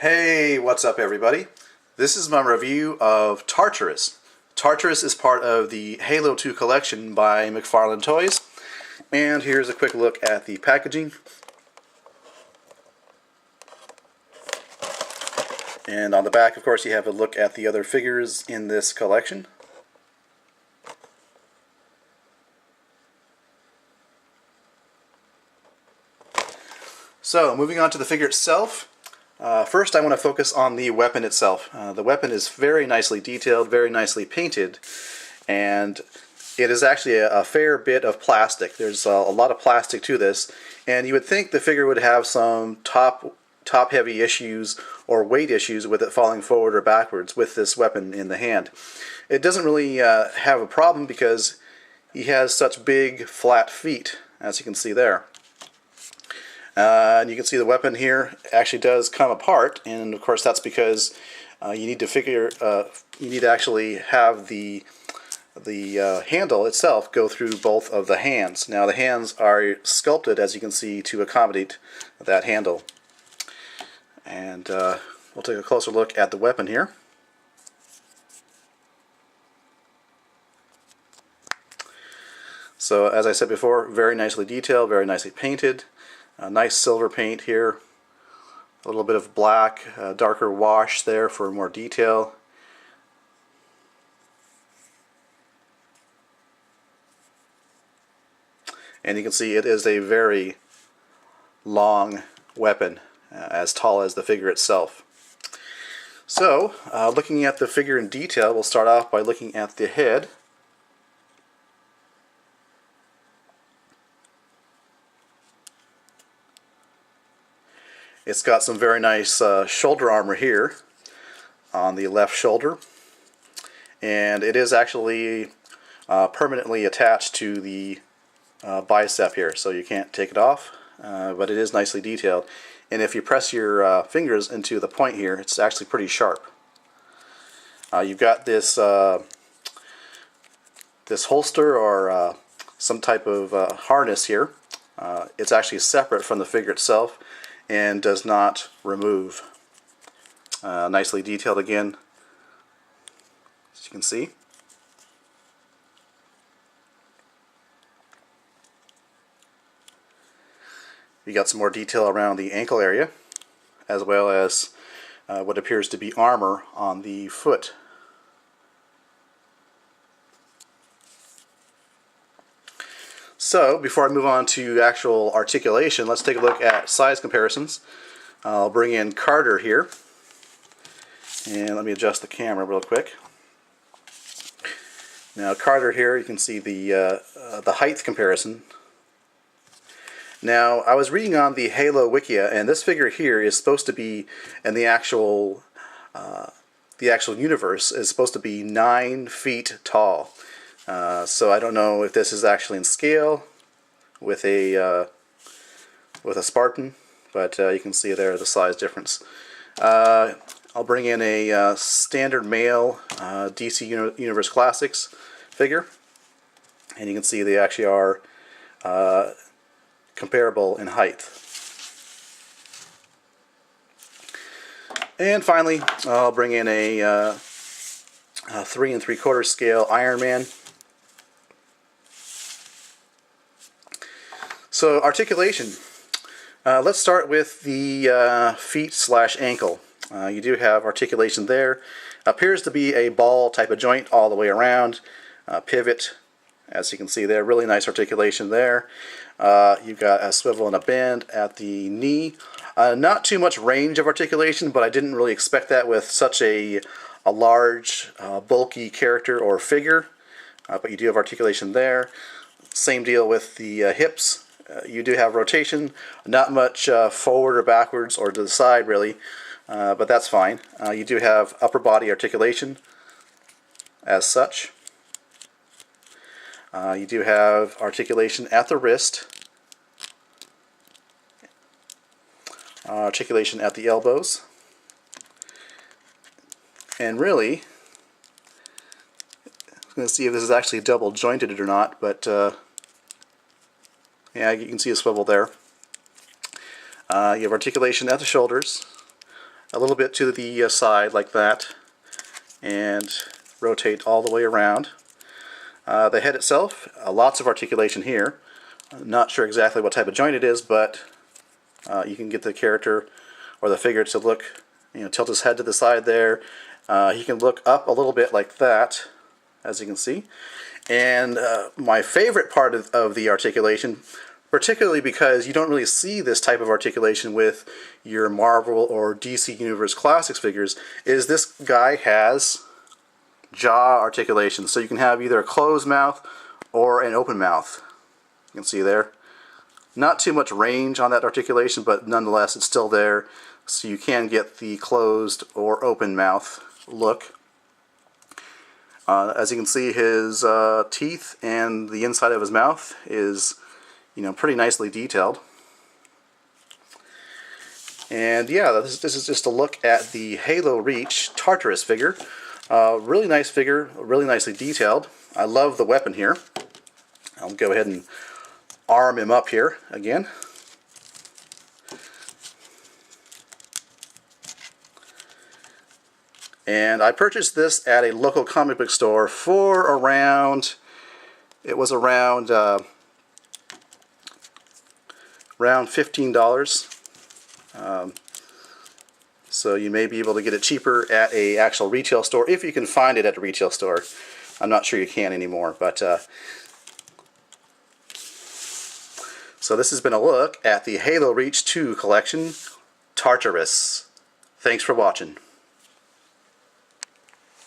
Hey, what's up everybody? This is my review of Tartarus. Tartarus is part of the Halo 2 collection by McFarlane Toys. And here's a quick look at the packaging. And on the back, of course, you have a look at the other figures in this collection. So, moving on to the figure itself. First, I want to focus on the weapon itself. The weapon is very nicely detailed, very nicely painted, and it is actually a fair bit of plastic. There's a lot of plastic to this, and you would think the figure would have some top-heavy issues or weight issues with it falling forward or backwards with this weapon in the hand. It doesn't really have a problem because he has such big, flat feet, as you can see there. And you can see the weapon here actually does come apart, and of course that's because you need to actually have the handle itself go through both of the hands. Now the hands are sculpted, as you can see, to accommodate that handle. And we'll take a closer look at the weapon here. So as I said before, very nicely detailed, very nicely painted. Nice silver paint here, a little bit of black, darker wash there for more detail. And you can see it is a very long weapon, as tall as the figure itself. So, looking at the figure in detail, we'll start off by looking at the head. It's got some very nice shoulder armor here on the left shoulder, and it is actually permanently attached to the bicep here, so you can't take it off, but it is nicely detailed. And if you press your fingers into the point here, it's actually pretty sharp. You've got this this holster or some type of harness here. It's actually separate from the figure itself and does not remove. Nicely detailed again, as you can see. You got some more detail around the ankle area, as well as what appears to be armor on the foot. So, before I move on to actual articulation, let's take a look at size comparisons. I'll bring in Carter here, and let me adjust the camera real quick. Now, Carter here, you can see the height comparison. Now, I was reading on the Halo Wikia, and this figure here is supposed to be in the actual universe is supposed to be 9 feet tall. So I don't know if this is actually in scale with a Spartan, but you can see there the size difference. I'll bring in a standard male DC Universe Classics figure, and you can see they actually are comparable in height. And finally, I'll bring in a 3 3/4 scale Iron Man. So, articulation. Let's start with the feet/ankle. You do have articulation there. Appears to be a ball type of joint all the way around. Pivot, as you can see there. Really nice articulation there. You've got a swivel and a bend at the knee. Not too much range of articulation, but I didn't really expect that with such a large, bulky character or figure. But you do have articulation there. Same deal with the hips. You do have rotation, not much forward or backwards or to the side really, but that's fine. You do have upper body articulation as such. You do have articulation at the wrist, articulation at the elbows, and really, I'm going to see if this is actually double jointed or not, but yeah, you can see a swivel there. You have articulation at the shoulders, a little bit to the side like that, and rotate all the way around. The head itself, lots of articulation here. I'm not sure exactly what type of joint it is, but you can get the character or the figure to look, tilt his head to the side there. He can look up a little bit like that, as you can see. And my favorite part of the articulation, particularly because you don't really see this type of articulation with your Marvel or DC Universe Classics figures, is this guy has jaw articulation. So you can have either a closed mouth or an open mouth. You can see there. Not too much range on that articulation, but nonetheless it's still there. So you can get the closed or open mouth look. As you can see, his teeth and the inside of his mouth is, pretty nicely detailed. And yeah, this is just a look at the Halo Reach Tartarus figure. Really nice figure, really nicely detailed. I love the weapon here. I'll go ahead and arm him up here again. And I purchased this at a local comic book store for around, it was around $15. So you may be able to get it cheaper at a actual retail store, if you can find it at a retail store. I'm not sure you can anymore, but so this has been a look at the Halo Reach 2 collection, Tartarus. Thanks for watching.